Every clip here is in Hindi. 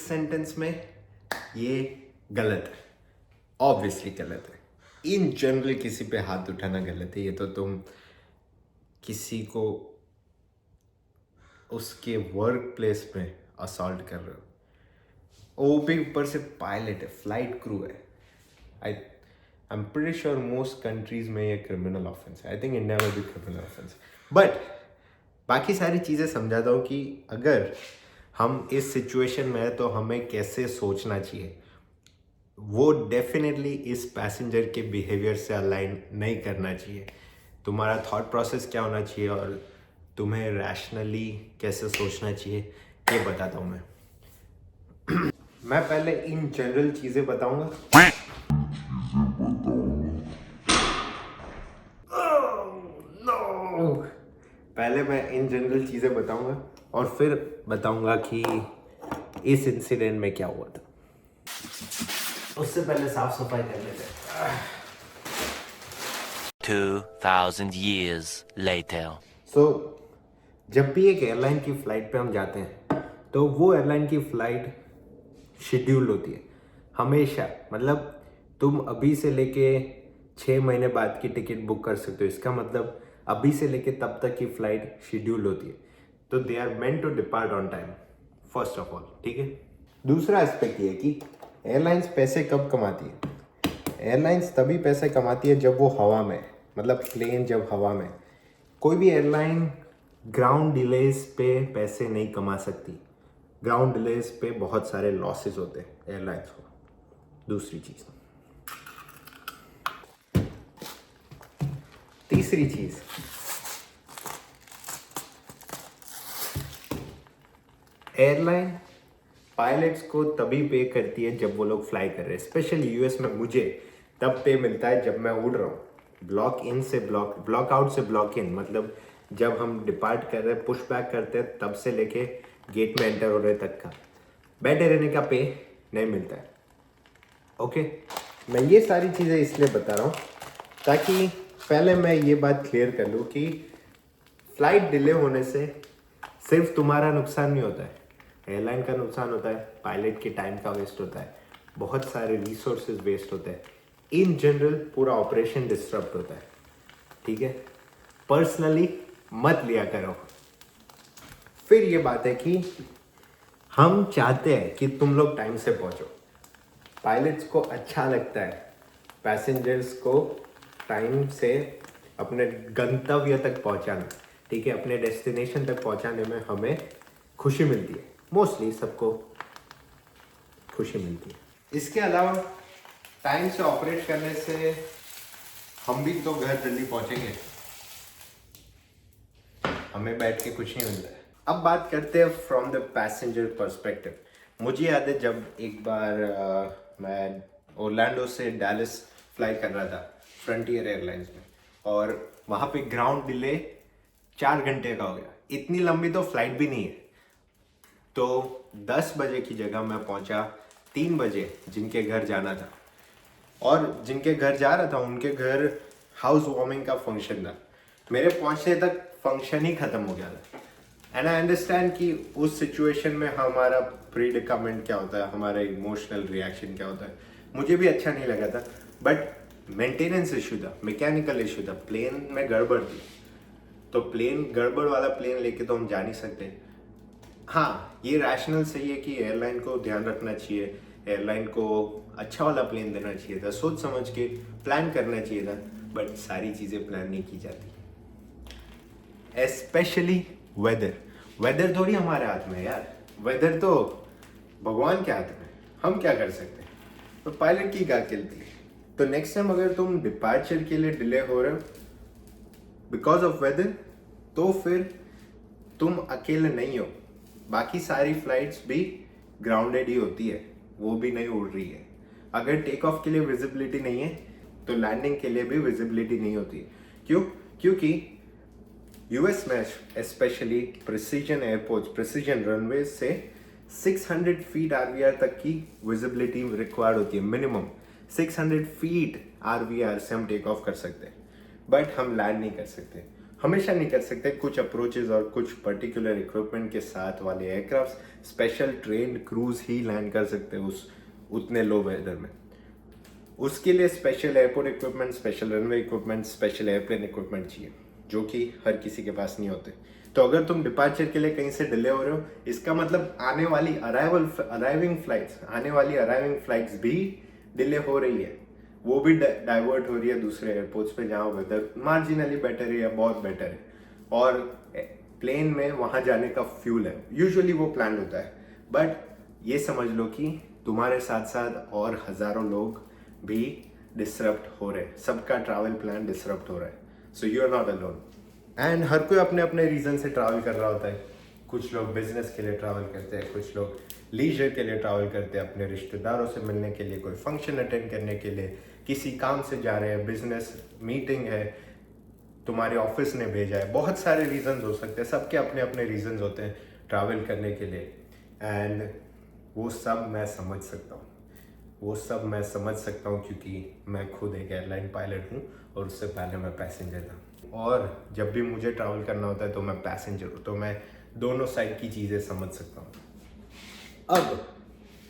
सेंटेंस में ये गलत है, ऑब्वियसली गलत है। इन जनरल किसी पे हाथ उठाना गलत है। ये तो तुम किसी को उसके वर्क प्लेस में असॉल्ट कर रहे हो। वो भी ऊपर से पायलट है, फ्लाइट क्रू है। I am pretty sure most countries में ये क्रिमिनल ऑफेंस है। आई थिंक इंडिया में भी क्रिमिनल ऑफेंस है। बट बाकी सारी चीज़ें समझाता हूँ कि अगर हम इस सिचुएशन में है तो हमें कैसे सोचना चाहिए। वो डेफिनेटली इस पैसेंजर के बिहेवियर से अलाइन नहीं करना चाहिए। तुम्हारा थॉट प्रोसेस क्या होना चाहिए और तुम्हें रैशनली कैसे सोचना चाहिए ये बताता हूँ मैं। मैं पहले इन जनरल चीज़ें बताऊंगा। पहले मैं इन जनरल चीज़ें बताऊंगा और फिर बताऊंगा कि इस इंसिडेंट में क्या हुआ था। उससे पहले साफ सफाई कर लेते हैं। 2000 years later. सो जब भी एक एयरलाइन की फ़्लाइट पे हम जाते हैं तो वो एयरलाइन की फ़्लाइट शेड्यूल होती है हमेशा। मतलब तुम अभी से लेके 6 महीने बाद की टिकट बुक कर सकते हो। इसका मतलब अभी से लेके तब तक की फ़्लाइट शेड्यूल होती है। तो they are meant to depart on time first of all, ठीक है। दूसरा एस्पेक्ट ये है कि एयरलाइंस पैसे कब कमाती है। एयरलाइंस तभी पैसे कमाती है जब वो हवा में, मतलब प्लेन जब हवा में। कोई भी एयरलाइन ग्राउंड डिलेज पे पैसे नहीं कमा सकती। ग्राउंड डिलेज पे बहुत सारे लॉसेस होते हैं एयरलाइंस को। दूसरी चीज़, तीसरी चीज़, एयरलाइन पायलट्स को तभी पे करती है जब वो लोग फ्लाई कर रहे हैं। स्पेशली यूएस में मुझे तब पे मिलता है जब मैं उड़ रहा हूँ। ब्लॉक इन से ब्लॉक आउट से ब्लॉक इन, मतलब जब हम डिपार्ट कर रहे हैं, पुश बैक करते हैं, तब से लेके गेट में एंटर हो रहे तक का बैठे रहने का पे नहीं मिलता है। ओके, मैं ये सारी चीज़ें इसलिए बता रहा हूँ ताकि पहले मैं ये बात क्लियर कर लूँ कि फ्लाइट डिले होने से सिर्फ तुम्हारा नुकसान नहीं होता है, एयरलाइन का नुकसान होता है, पायलट के टाइम का वेस्ट होता है, बहुत सारे रिसोर्सेज वेस्ट होते हैं। इन जनरल पूरा ऑपरेशन डिस्टर्ब होता है, ठीक है। पर्सनली मत लिया करो। फिर ये बात है कि हम चाहते हैं कि तुम लोग टाइम से पहुंचो। पायलट्स को अच्छा लगता है पैसेंजर्स को टाइम से अपने गंतव्य तक पहुंचाना, ठीक है। अपने डेस्टिनेशन तक पहुंचाने में हमें खुशी मिलती है, मोस्टली सबको खुशी मिलती है। इसके अलावा टाइम से ऑपरेट करने से हम भी तो घर जल्दी पहुंचेंगे, हमें बैठ के कुछ नहीं मिलता है। अब बात करते हैं फ्रॉम द पैसेंजर पर्सपेक्टिव। मुझे याद है जब एक बार मैं ओरलैंडो से डैलस फ्लाई कर रहा था फ्रंटियर एयरलाइंस में, और वहाँ पे ग्राउंड डिले 4 घंटे का हो गया। इतनी लंबी तो फ्लाइट भी नहीं है। तो 10 बजे की जगह मैं पहुँचा 3 बजे जिनके घर जाना था, और जिनके घर जा रहा था उनके घर हाउस वार्मिंग का फंक्शन था। मेरे पहुंचने तक फंक्शन ही खत्म हो गया था। एंड आई अंडरस्टैंड कि उस सिचुएशन में हमारा प्रीडिकामेंट क्या होता है, हमारा इमोशनल रिएक्शन क्या होता है। मुझे भी अच्छा नहीं लगा था, बट मेंटेनेंस इशू था, मैकेनिकल इशू था, प्लेन में गड़बड़ थी। तो प्लेन गड़बड़ वाला प्लेन लेके तो हम जा नहीं सकते। हाँ, ये रैशनल सही है कि एयरलाइन को ध्यान रखना चाहिए, एयरलाइन को अच्छा वाला प्लेन देना चाहिए था, सोच समझ के प्लान करना चाहिए था। बट सारी चीज़ें प्लान नहीं की जाती, एस्पेशली वेदर थोड़ी हमारे हाथ में है यार। वेदर तो भगवान के हाथ में, हम क्या कर सकते हैं। तो पायलट की क्या गलती है। तो नेक्स्ट टाइम अगर तुम डिपार्चर के लिए डिले हो रहे हो बिकॉज ऑफ वेदर, तो फिर तुम अकेले नहीं हो। बाकी सारी फ्लाइट्स भी ग्राउंडेड ही होती है, वो भी नहीं उड़ रही है। अगर टेक ऑफ के लिए विजिबिलिटी नहीं है तो लैंडिंग के लिए भी विजिबिलिटी नहीं होती। क्यों? क्योंकि यूएस में specially precision airports, precision runway से 600 फीट आरवीआर तक की विजिबिलिटी रिक्वायर्ड होती है। मिनिमम 600 फीट आरवीआर से हम टेक ऑफ कर सकते हैं, बट हम लैंड नहीं कर सकते। हमेशा नहीं कर सकते। कुछ अप्रोचेज और कुछ पर्टिकुलर इक्विपमेंट के साथ वाले एयरक्राफ्ट स्पेशल ट्रेन्ड क्रूज ही लैंड कर सकते हैं उस उतने लो वेदर में। उसके लिए special airport equipment, special runway equipment, special airplane equipment चाहिए, जो कि हर किसी के पास नहीं होते। तो अगर तुम डिपार्चर के लिए कहीं से डिले हो रहे हो, इसका मतलब आने वाली अराइविंग फ्लाइट्स भी डिले हो रही है, वो भी डाइवर्ट हो रही है दूसरे एयरपोर्ट्स पे जहाँ वेदर मार्जिनली बेटर है या बहुत बेटर है, और प्लेन में वहाँ जाने का फ्यूल है, यूजुअली वो प्लान होता है। बट ये समझ लो कि तुम्हारे साथ साथ और हज़ारों लोग भी डिसरप्ट हो रहे हैं, सबका ट्रैवल प्लान डिसरप्ट हो रहा है। So you are not alone. And हर कोई अपने अपने रीज़न से ट्रैवल कर रहा होता है। कुछ लोग बिजनेस के लिए ट्रैवल करते हैं, कुछ लोग लीजर के लिए ट्रैवल करते हैं, अपने रिश्तेदारों से मिलने के लिए, कोई फंक्शन अटेंड करने के लिए, किसी काम से जा रहे हैं, बिजनेस मीटिंग है, तुम्हारे ऑफिस ने भेजा है। बहुत सारे रीजंस हो सकते हैं, सबके अपने अपने रीजंस होते हैं ट्रैवल करने के लिए। एंड वो सब मैं समझ सकता हूँ, क्योंकि मैं खुद एक एयरलाइन पायलट हूँ और उससे पहले मैं पैसेंजर था। और जब भी मुझे ट्रैवल करना होता है तो मैं पैसेंजर हूँ, तो मैं दोनों साइड की चीज़ें समझ सकता हूँ। अब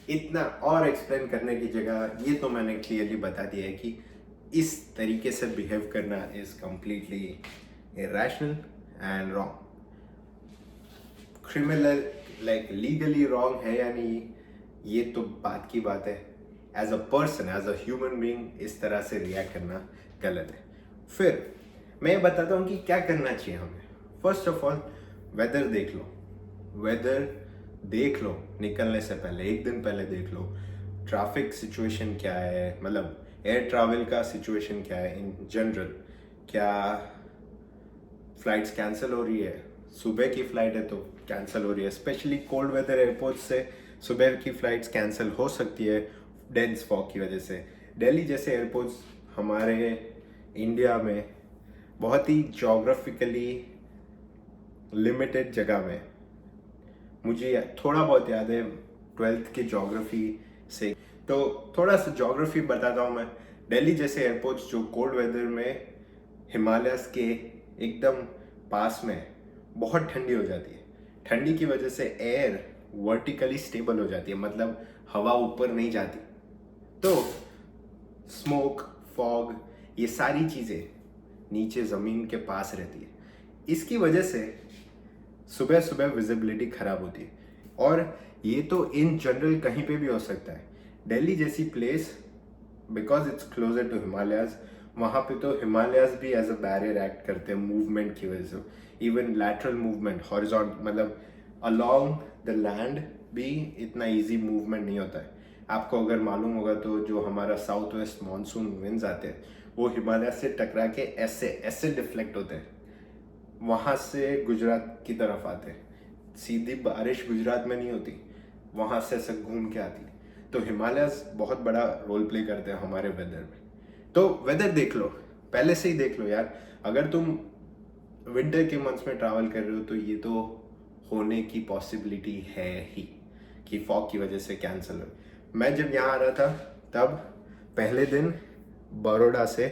इतना और एक्सप्लेन करने की जगह ये तो मैंने क्लियरली बता दिया है कि इस तरीके से बिहेव करना is completely irrational and wrong. Criminal legally wrong है या नहीं, ये तो बात की बात है। As a person, as a human being इस तरह से रिएक्ट करना गलत है। फिर मैं बताता हूँ कि क्या करना चाहिए हमें। फर्स्ट ऑफ ऑल वेदर देख लो निकलने से पहले, एक दिन पहले देख लो ट्रैफिक सिचुएशन क्या है, मतलब एयर ट्रैवल का सिचुएशन क्या है इन जनरल। क्या फ्लाइट्स कैंसिल हो रही है? सुबह की फ्लाइट है तो कैंसिल हो रही है। स्पेशली कोल्ड वेदर एयरपोर्ट से सुबह की फ्लाइट्स कैंसिल हो सकती है डेंस फॉग की वजह से। दिल्ली जैसे एयरपोर्ट्स हमारे इंडिया में बहुत ही जोग्राफिकली लिमिटेड जगह में, मुझे थोड़ा बहुत याद है 12th की जोग्राफी से, तो थोड़ा सा जोग्राफी बताता हूँ मैं। दिल्ली जैसे एयरपोर्ट्स जो कोल्ड वेदर में हिमालयस के एकदम पास में बहुत ठंडी हो जाती है। ठंडी की वजह से एयर वर्टिकली स्टेबल हो जाती है, मतलब हवा ऊपर नहीं जाती, तो स्मोक, फॉग, ये सारी चीज़ें नीचे ज़मीन के पास रहती है। इसकी वजह से सुबह सुबह विजिबिलिटी खराब होती है, और ये तो इन जनरल कहीं पे भी हो सकता है। दिल्ली जैसी place, because it's closer to Himalayas, वहाँ पे तो हिमालयाज भी एज अ बैरियर एक्ट करते हैं मूवमेंट की वजह से। इवन लैटरल मूवमेंट, हॉरिजॉन्टल, मतलब अलोंग द लैंड भी इतना इजी मूवमेंट नहीं होता है। आपको अगर मालूम होगा तो जो हमारा साउथ वेस्ट मानसून विंड्स आते हैं वो हिमालय से टकरा के ऐसे डिफ्लेक्ट होते हैं, वहाँ से गुजरात की तरफ आते हैं। सीधी बारिश गुजरात में नहीं होती, वहाँ से ऐसे घूम के आती है। तो हिमालयस बहुत बड़ा रोल प्ले करते हैं हमारे वेदर में। तो वेदर देख लो, पहले से ही देख लो यार। अगर तुम विंटर के मंथ्स में ट्रैवल कर रहे हो तो ये तो होने की पॉसिबिलिटी है ही कि फॉग की वजह से कैंसिल हो। मैं जब यहाँ आ रहा था तब पहले दिन बड़ौदा से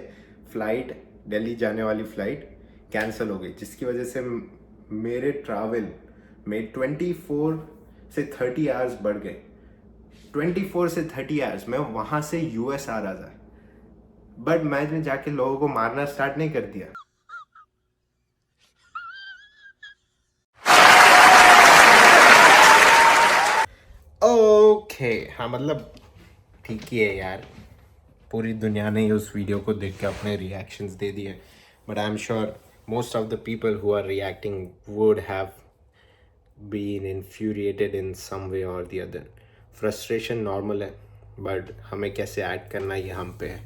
फ्लाइट, दिल्ली जाने वाली फ्लाइट कैंसिल हो गई, जिसकी वजह से मेरे ट्रैवल में 24 से 30 आवर्स बढ़ गए। 24 से 30 आवर्स मैं वहाँ से यूएस आ रहा था, बट मैंने जाके लोगों को मारना स्टार्ट नहीं कर दिया। ओके हाँ, मतलब ठीक ही है यार, पूरी दुनिया ने उस वीडियो को देख के अपने रिएक्शंस दे दिए, but I am sure most of the people who are reacting would have been infuriated in some way or the other. Frustration normal है, बट हमें कैसे ऐड करना ये हम पे है।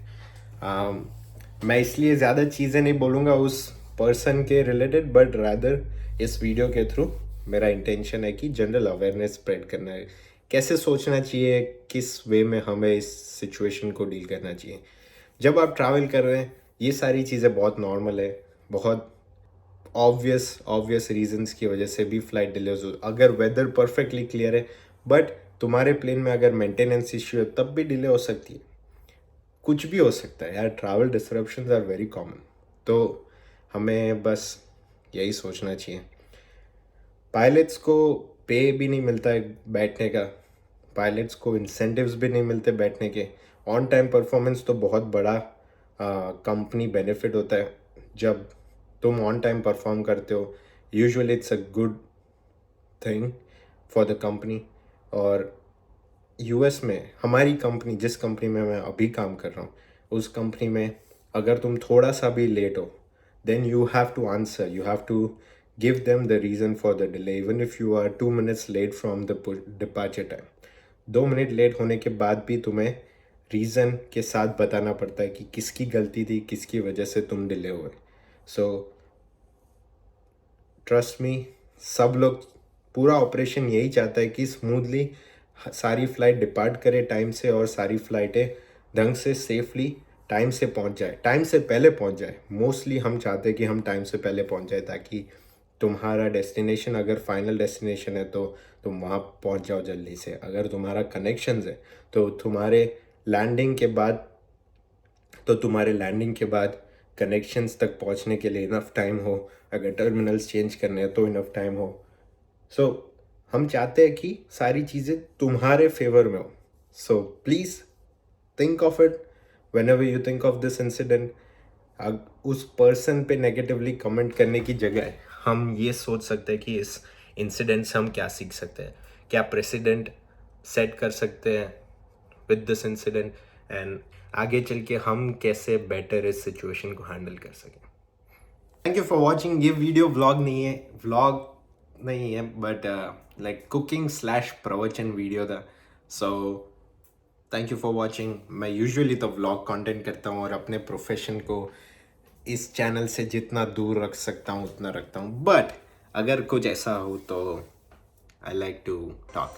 मैं इसलिए ज़्यादा चीज़ें नहीं बोलूँगा उस पर्सन के रिलेटेड, बट रादर इस वीडियो के थ्रू मेरा इंटेंशन है कि जनरल अवेयरनेस स्प्रेड करना है, कैसे सोचना चाहिए, किस वे में हमें इस सिचुएशन को डील करना चाहिए। जब आप ट्रैवल कर रहे हैं ये सारी चीज़ें बहुत नॉर्मल है, बहुत ऑब्वियस रीजंस की वजह से भी फ्लाइट डिलेज हो। अगर वेदर परफेक्टली क्लियर है बट तुम्हारे प्लेन में अगर मेंटेनेंस इश्यू है तब भी डिले हो सकती है, कुछ भी हो सकता है यार। Travel disruptions are very common, तो हमें बस यही सोचना चाहिए। पायलट्स को पे भी नहीं मिलता है बैठने का, पायलट्स को इंसेंटिव्स भी नहीं मिलते बैठने के। ऑन टाइम परफॉर्मेंस तो बहुत बड़ा कंपनी बेनिफिट होता है जब तुम ऑन टाइम परफॉर्म करते हो। Usually it's a good thing for the company. और यूएस में हमारी कंपनी, जिस कंपनी में मैं अभी काम कर रहा हूँ, उस कंपनी में अगर तुम थोड़ा सा भी लेट हो, then you have to answer, you have to give them the reason for the delay even if you are 2 minutes late from the departure time. 2 minute late होने के बाद भी तुम्हें रीज़न के साथ बताना पड़ता है कि किसकी गलती थी, किसकी वजह से तुम डिले हुए। सो ट्रस्ट मी, सब लोग, पूरा ऑपरेशन यही चाहता है कि स्मूथली सारी फ्लाइट डिपार्ट करे टाइम से और सारी फ्लाइटें ढंग से सेफली टाइम से पहुंच जाए, टाइम से पहले पहुंच जाए। मोस्टली हम चाहते हैं कि हम टाइम से पहले पहुंच जाए ताकि तुम्हारा डेस्टिनेशन, अगर फाइनल डेस्टिनेशन है तो तुम वहाँ पहुंच जाओ जल्दी से। अगर तुम्हारा कनेक्शंस है तो तुम्हारे लैंडिंग के बाद कनेक्शंस तक पहुंचने के लिए इनफ टाइम हो। अगर टर्मिनल्स चेंज करने हैं तो इनफ टाइम हो। सो हम चाहते हैं कि सारी चीज़ें तुम्हारे फेवर में हो। So please think of it whenever you think of this incident. उस पर्सन पे नेगेटिवली कमेंट करने की जगह हम ये सोच सकते हैं कि इस इंसिडेंट से हम क्या सीख सकते हैं, क्या प्रेसिडेंट सेट कर सकते हैं विद दिस इंसिडेंट, एंड आगे चल के हम कैसे बेटर इस सिचुएशन को हैंडल कर सकें। Thank you for watching. ये वीडियो व्लॉग नहीं है बट लाइक कुकिंग / प्रवचन वीडियो था। So thank you for watching. मैं यूजुअली तो व्लॉग कंटेंट करता हूँ और अपने प्रोफेशन को इस चैनल से जितना दूर रख सकता हूँ उतना रखता हूँ, बट अगर कुछ ऐसा हो तो आई लाइक टू टॉक।